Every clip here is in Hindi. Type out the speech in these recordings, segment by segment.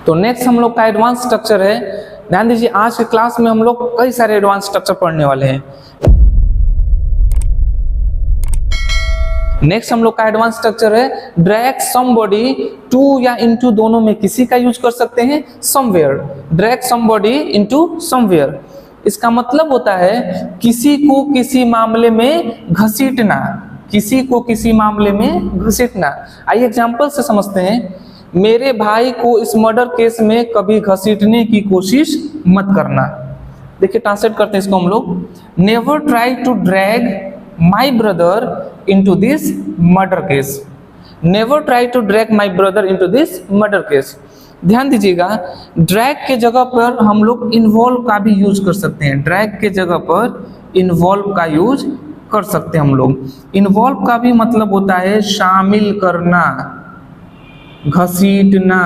तो नेक्स्ट हम लोग का एडवांस स्ट्रक्चर है। ध्यान दीजिए, आज के क्लास में हम लोग कई सारे एडवांस स्ट्रक्चर पढ़ने वाले हैं। नेक्स्ट हम लोग का एडवांस स्ट्रक्चर है ड्रैग समबॉडी टू या इनटू, दोनों में किसी का यूज कर सकते हैं, somewhere. Drag somebody into somewhere, इसका मतलब होता है किसी को किसी मामले में घसीटना, किसी को किसी मामले में घसीटना। आइए एग्जांपल से समझते हैं। मेरे भाई को इस मर्डर केस में कभी घसीटने की कोशिश मत करना। देखिए ट्रांसलेट करते हैं इसको हम लोग। Never try to drag my brother into this murder case. Never try to drag my brother into this murder case. ध्यान दीजिएगा, ड्रैग के जगह पर हम लोग इन्वॉल्व का भी यूज कर सकते हैं। ड्रैग के जगह पर इन्वॉल्व का यूज कर सकते हैं हम लोग। इन्वॉल्व का भी मतलब होता है शामिल करना, घसीटना।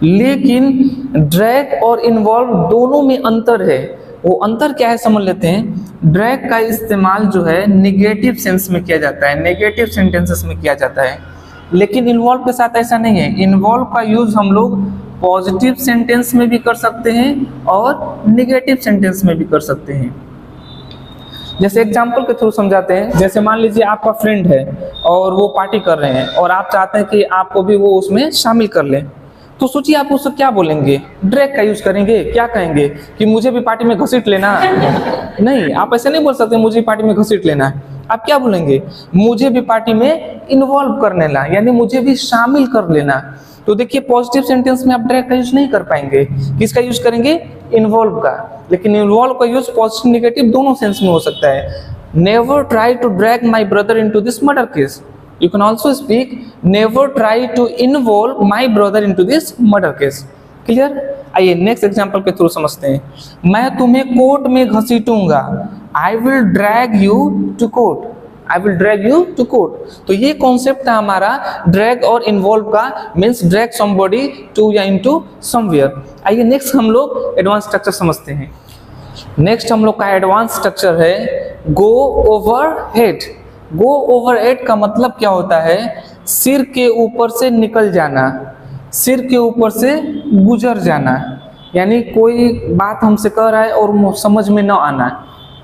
लेकिन ड्रैग और इन्वॉल्व दोनों में अंतर है। वो अंतर क्या है समझ लेते हैं। ड्रैग का इस्तेमाल जो है नेगेटिव सेंस में किया जाता है, नेगेटिव सेंटेंसेस में किया जाता है, लेकिन इन्वॉल्व के साथ ऐसा नहीं है। इन्वॉल्व का यूज हम लोग पॉजिटिव सेंटेंस में भी कर सकते हैं और नेगेटिव सेंटेंस में भी कर सकते हैं। जैसे एग्जाम्पल के थ्रू समझाते हैं। जैसे मान लीजिए आपका फ्रेंड है और वो पार्टी कर रहे हैं और आप चाहते हैं कि आपको भी वो उसमें शामिल कर लें, तो सोचिए आप उससे क्या बोलेंगे। ड्रैग का यूज करेंगे। क्या कहेंगे कि मुझे भी पार्टी में घसीट लेना? नहीं, आप ऐसे नहीं बोल सकते मुझे पार्टी में घसीट लेना है। आप क्या बोलेंगे? मुझे भी पार्टी में इन्वॉल्व कर लेना, यानी मुझे भी शामिल कर लेना। तो देखिए पॉजिटिव सेंटेंस में आप ड्रैग का यूज नहीं कर पाएंगे। किसका यूज करेंगे? इन्वॉल्व का। लेकिन इन्वॉल्व का यूज पॉजिटिव नेगेटिव दोनों सेंस में हो सकता है। Never try to drag my brother into this murder case. You can also speak never try to involve my brother into this murder case. Clear? आइए नेक्स्ट एग्जांपल के थ्रू समझते हैं। मैं तुम्हें कोर्ट में घसीटूंगा। I will drag you to court. I will drag you to court. तो ये कॉन्सेप्ट था हमारा ड्रैग और इन्वॉल्व का, मीन्स ड्रैग समबॉडी टू या इनटू समवेयर। आइए नेक्स्ट हम लोग एडवांस स्ट्रक्चर समझते हैं। नेक्स्ट हम लोग का एडवांस स्ट्रक्चर है go over head. Go over head का मतलब क्या होता है? सिर के ऊपर से निकल जाना, सिर के ऊपर से गुजर जाना। यानी कोई बात हमसे कह रहा है और समझ में न आना।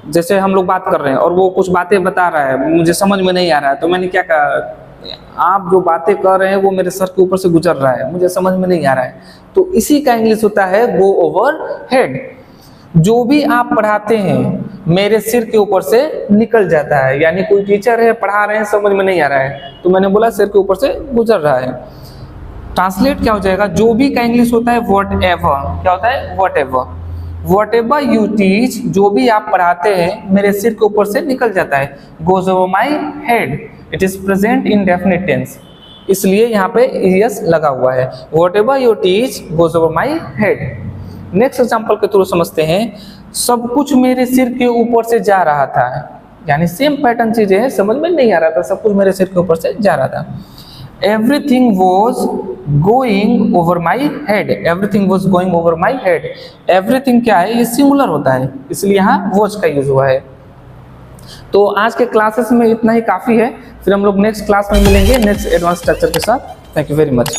जैसे हम लोग बात कर रहे हैं और वो कुछ बातें बता रहा है, मुझे समझ में नहीं आ रहा है, तो मैंने क्या कहा, आप जो बातें कर रहे हैं वो मेरे सर के ऊपर से गुजर रहा है, मुझे समझ में नहीं आ रहा है। तो इसी का इंग्लिश होता है गो ओवर हेड। जो भी आप पढ़ाते हैं मेरे सिर के ऊपर से निकल जाता है। यानी कोई टीचर है, पढ़ा रहे हैं, समझ में नहीं आ रहा है, तो मैंने बोला सिर के ऊपर से गुजर रहा है। ट्रांसलेट क्या हो जाएगा? जो भी का इंग्लिश होता है व्हाट एवर। क्या होता है? What ever. What ever you teach, जो भी आप पढ़ाते हैं मेरे सिर के ऊपर से निकल जाता है। Goes over my head. It is present in definite tense, इसलिए यहाँ पे यस लगा हुआ है। Whatever you teach goes over my head. Next example के थ्रू समझते हैं। सब कुछ मेरे सिर के ऊपर से जा रहा था। यानी सेम पैटर्न चीजें हैं, समझ में नहीं आ रहा था, सब कुछ मेरे सिर के ऊपर से जा रहा था। Everything was going over my head. Everything was going over my head. Everything क्या है? ये सिंगुलर होता है, इसलिए यहाँ वॉज का यूज हुआ है। तो आज के क्लासेस में इतना ही काफी है। फिर हम लोग नेक्स्ट क्लास में मिलेंगे नेक्स्ट एडवांस स्ट्रक्चर के साथ। Thank you very much.